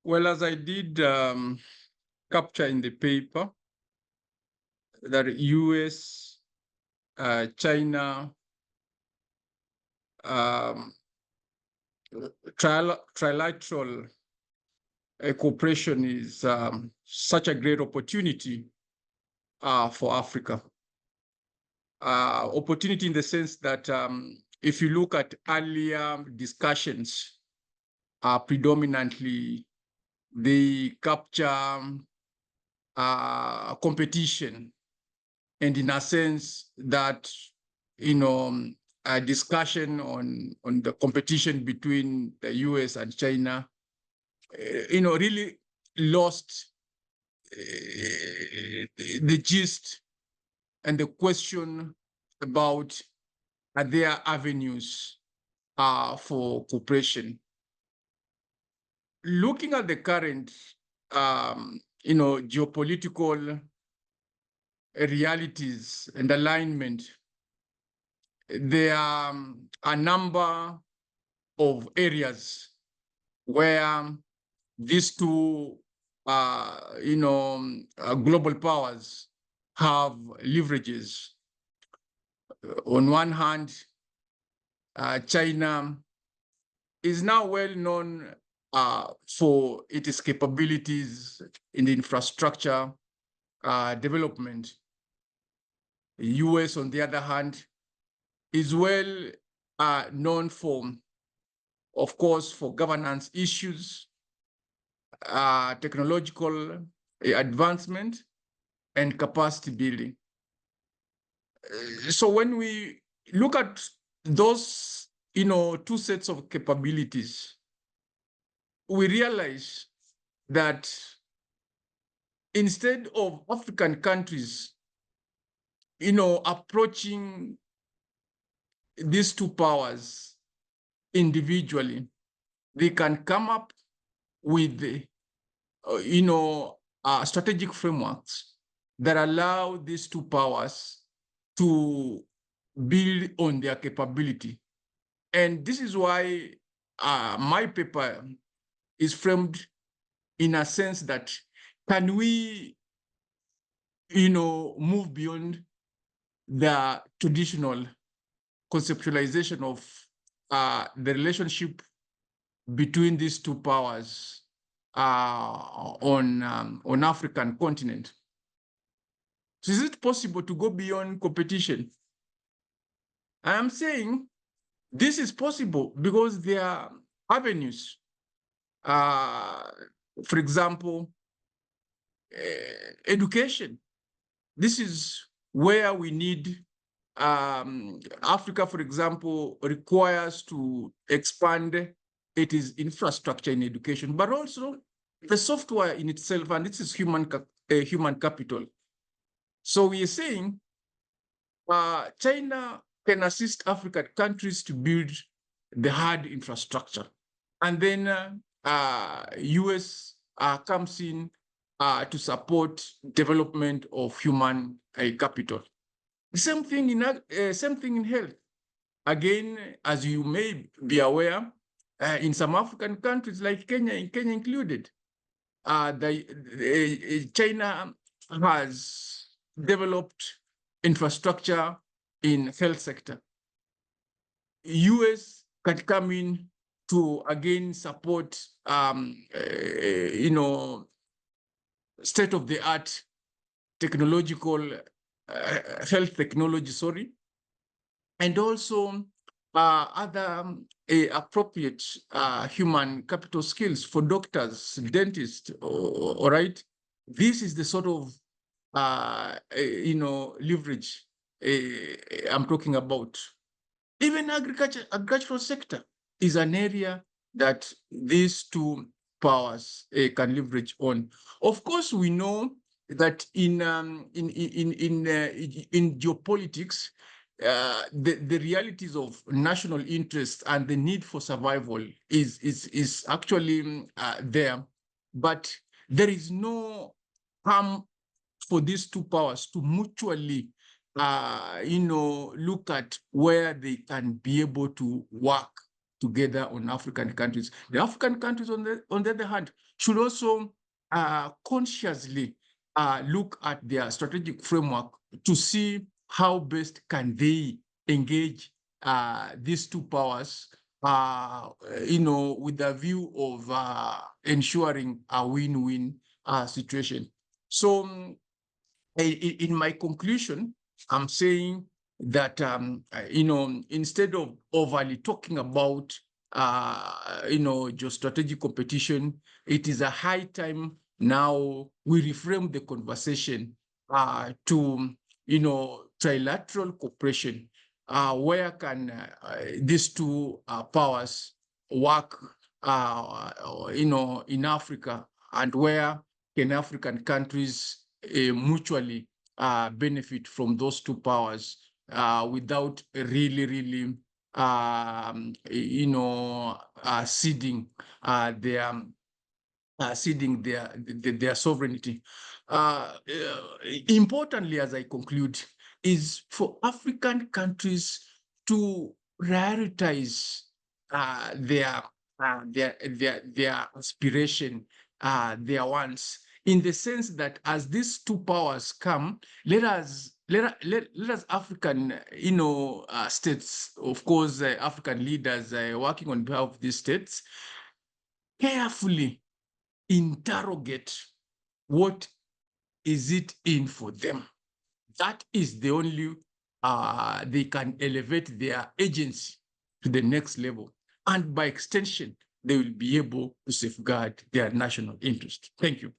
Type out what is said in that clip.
Well, as I did capture in the paper, that US, China, um, trilateral cooperation is such a great opportunity for Africa. Opportunity in the sense that if you look at earlier discussions, predominantly they capture competition, and in a sense that a discussion on the competition between the US and China, really lost the gist and the question about are there avenues for cooperation. Looking at the current, geopolitical realities and alignment, there are a number of areas where these two, global powers have leverages. On one hand, China is now well known for its capabilities in the infrastructure development. The US, on the other hand, is well known for, of course, for governance issues, technological advancement, and capacity building. So when we look at those, two sets of capabilities, we realize that instead of African countries, approaching these two powers individually, they can come up with, strategic frameworks that allow these two powers to build on their capability. And this is why my paper is framed in a sense that can we, move beyond the traditional conceptualization of the relationship between these two powers on African continent. So is it possible to go beyond competition? I am saying this is possible because there are avenues. For example, education. This is where we need Africa, for example, requires to expand its infrastructure in education, but also the software in itself, and this is human capital. So we are saying China can assist African countries to build the hard infrastructure, and then US comes in to support development of human capital. Same thing in health. Again, as you may be aware, in some African countries like Kenya included, China has developed infrastructure in health sector. US can come in to again support, state-of-the-art technological health technology, and also other appropriate human capital skills for doctors, dentists, all right? This is the sort of, leverage I'm talking about. Even agricultural sector is an area that these two powers can leverage on. Of course, we know that in geopolitics, the realities of national interest and the need for survival is actually there, but there is no harm for these two powers to mutually look at where they can be able to work together on African countries. The African countries, on the other hand, should also consciously look at their strategic framework to see how best can they engage these two powers, with a view of ensuring a win-win situation. So in my conclusion, I'm saying that, instead of overly talking about, geostrategic competition, it is a high time now we reframe the conversation to, trilateral cooperation. Where can these two powers work, in Africa, and where can African countries mutually benefit from those two powers without really, ceding their sovereignty. Importantly, as I conclude, is for African countries to prioritize their aspiration, their wants, in the sense that as these two powers come, let us African, states, of course, African leaders working on behalf of these states, carefully interrogate what is it in for them. That is the only they can elevate their agency to the next level, and by extension, they will be able to safeguard their national interest. Thank you.